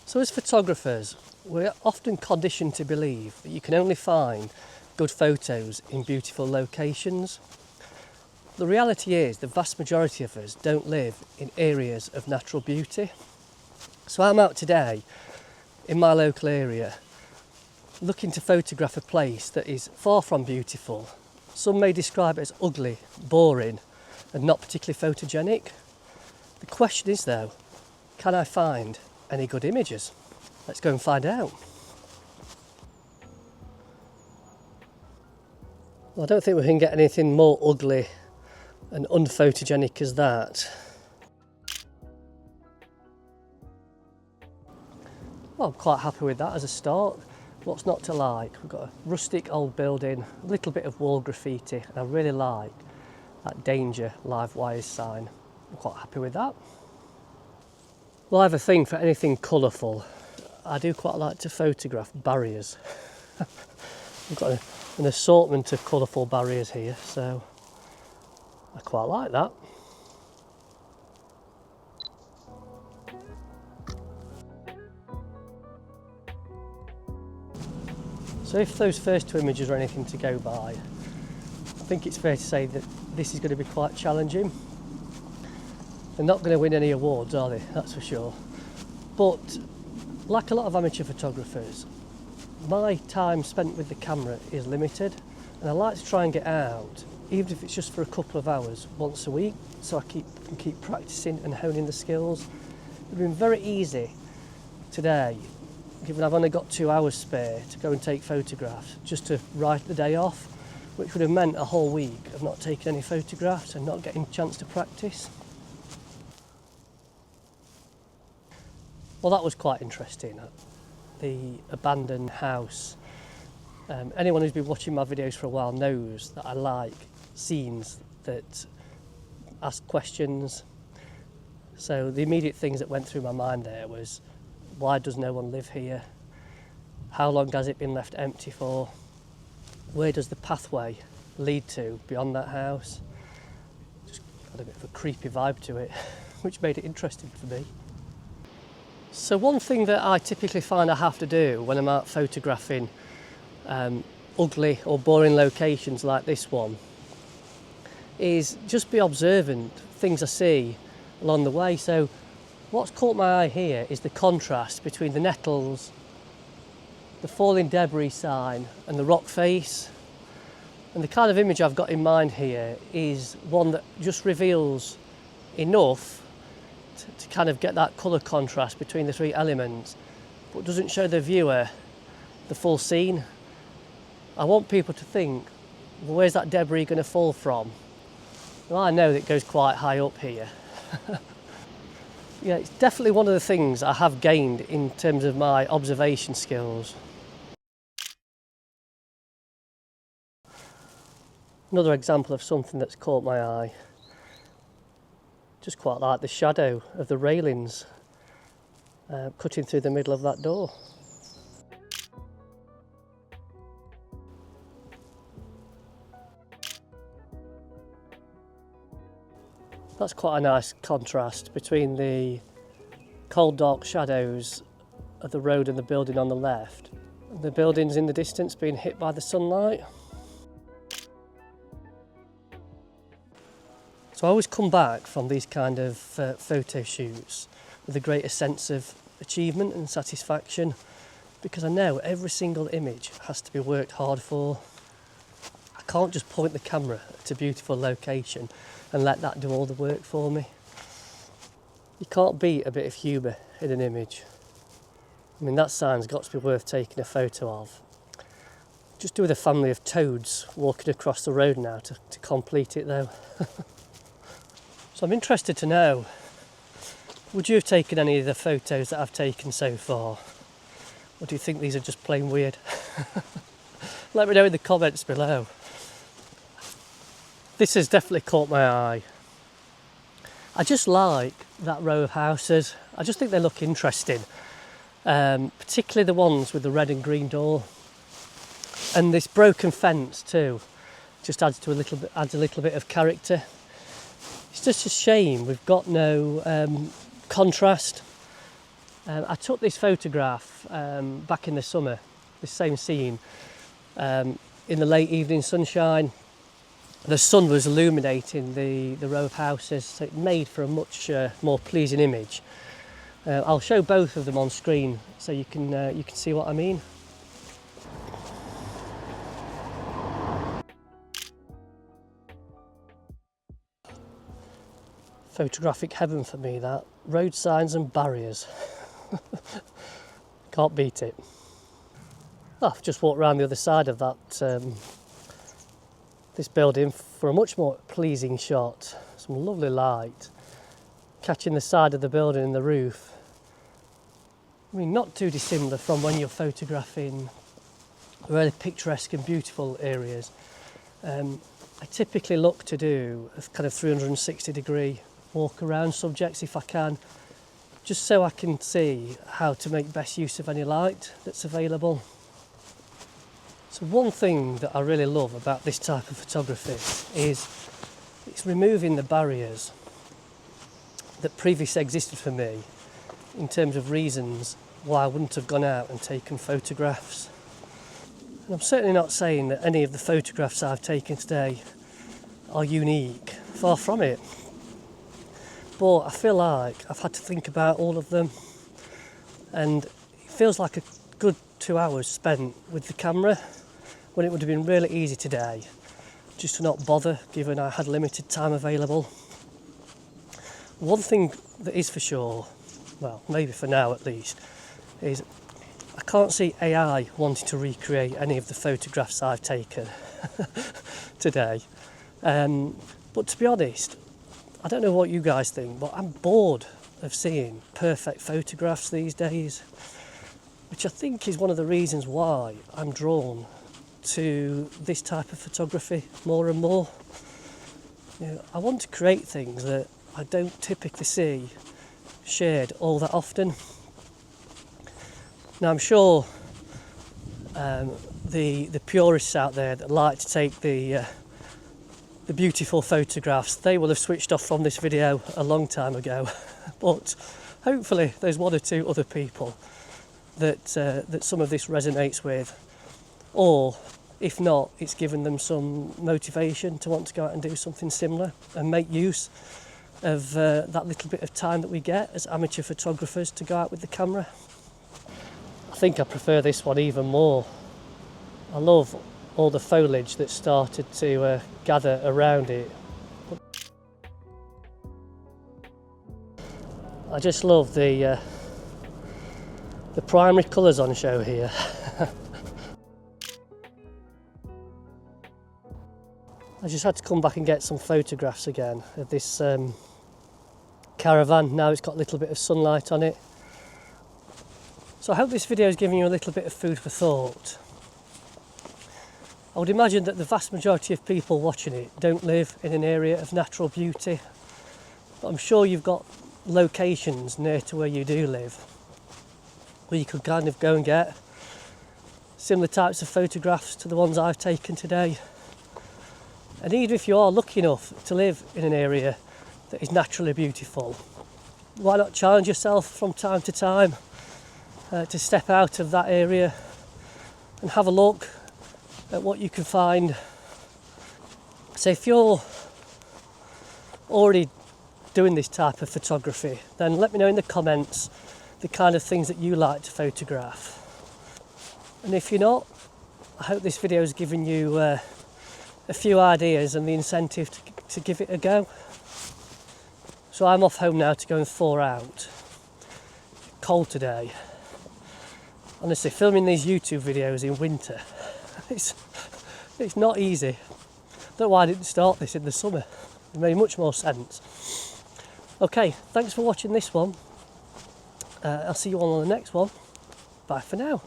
So as photographers, we're often conditioned to believe that you can only find good photos in beautiful locations. The reality is the vast majority of us don't live in areas of natural beauty. So I'm out today in my local area looking to photograph a place that is far from beautiful. Some may describe it as ugly, boring and not particularly photogenic. The question is though, can I find any good images? Let's go and find out. Well, I don't think we can get anything more ugly and unphotogenic as that. Well, I'm quite happy with that as a start. What's not to like? We've got a rustic old building, a little bit of wall graffiti, and I really like that danger live wires sign. I'm quite happy with that. Well, I have a thing for anything colourful. I do quite like to photograph barriers. We've got an assortment of colourful barriers here, so I quite like that. So if those first two images are anything to go by, I think it's fair to say that this is going to be quite challenging. They're not going to win any awards, are they? That's for sure. But like a lot of amateur photographers, my time spent with the camera is limited, and I like to try and get out, even if it's just for a couple of hours once a week, so I can keep practicing and honing the skills. It's been very easy today, given I've only got 2 hours spare to go and take photographs, just to write the day off, which would have meant a whole week of not taking any photographs and not getting a chance to practice. Well, that was quite interesting. The abandoned house. Anyone who's been watching my videos for a while knows that I like scenes that ask questions. So the immediate things that went through my mind there was, why does no one live here? How long has it been left empty for? Where does the pathway lead to beyond that house? Just had a bit of a creepy vibe to it, which made it interesting for me. So one thing that I typically find I have to do when I'm out photographing ugly or boring locations like this one is just be observant, things I see along the way. So what's caught my eye here is the contrast between the nettles, the falling debris sign and the rock face. And the kind of image I've got in mind here is one that just reveals enough to kind of get that colour contrast between the three elements, but doesn't show the viewer the full scene. I want people to think, well, where's that debris going to fall from? Well, I know that it goes quite high up here. Yeah, it's definitely one of the things I have gained in terms of my observation skills. Another example of something that's caught my eye. Just quite like the shadow of the railings cutting through the middle of that door. That's quite a nice contrast between the cold dark shadows of the road and the building on the left, and the buildings in the distance being hit by the sunlight. So I always come back from these kind of photo shoots with a greater sense of achievement and satisfaction, because I know every single image has to be worked hard for. I can't just point the camera at a beautiful location and let that do all the work for me. You can't beat a bit of humour in an image. I mean, that sign's got to be worth taking a photo of. Just do with a family of toads walking across the road now to complete it though. So I'm interested to know, would you have taken any of the photos that I've taken so far? Or do you think these are just plain weird? Let me know in the comments below. This has definitely caught my eye. I just like that row of houses. I just think they look interesting. Particularly the ones with the red and green door. And this broken fence too. Just adds a little bit of character. It's just a shame we've got no contrast. I took this photograph back in the summer, this same scene, in the late evening sunshine. The sun was illuminating the row of houses, so it made for a much more pleasing image. I'll show both of them on screen so you can see what I mean. Photographic heaven for me, that. Road signs and barriers. Can't beat it. I've just walked around the other side of that this building for a much more pleasing shot. Some lovely light catching the side of the building and the roof. I mean, not too dissimilar from when you're photographing really picturesque and beautiful areas. I typically look to do a kind of 360-degree walk around subjects if I can, just so I can see how to make best use of any light that's available. So one thing that I really love about this type of photography is it's removing the barriers that previously existed for me in terms of reasons why I wouldn't have gone out and taken photographs. And I'm certainly not saying that any of the photographs I've taken today are unique, far from it. But I feel like I've had to think about all of them, and it feels like a good 2 hours spent with the camera, when it would have been really easy today just to not bother, given I had limited time available. One thing that is for sure, well, maybe for now at least, is I can't see AI wanting to recreate any of the photographs I've taken today. But to be honest, I don't know what you guys think, but I'm bored of seeing perfect photographs these days, which I think is one of the reasons why I'm drawn to this type of photography more and more. You know, I want to create things that I don't typically see shared all that often. Now I'm sure the purists out there that like to take the beautiful photographs, they will have switched off from this video a long time ago. But hopefully there's one or two other people that some of this resonates with, or if not, it's given them some motivation to want to go out and do something similar and make use of that little bit of time that we get as amateur photographers to go out with the camera. I think I prefer this one even more. I love all the foliage that started to gather around it. I just love the primary colours on show here. I just had to come back and get some photographs again of this caravan. Now it's got a little bit of sunlight on it. So I hope this video is giving you a little bit of food for thought. I would imagine that the vast majority of people watching it don't live in an area of natural beauty, but I'm sure you've got locations near to where you do live where you could kind of go and get similar types of photographs to the ones I've taken today. And even if you are lucky enough to live in an area that is naturally beautiful, why not challenge yourself from time to time to step out of that area and have a look at what you can find. So if you're already doing this type of photography, then let me know in the comments the kind of things that you like to photograph. And if you're not, I hope this video has given you a few ideas and the incentive to give it a go. So I'm off home now to go and thaw out. Cold today. Honestly, filming these YouTube videos in winter, it's not easy. I don't know why I didn't start this in the summer. It made much more sense. Okay, thanks for watching this one. I'll see you all on the next one. Bye for now.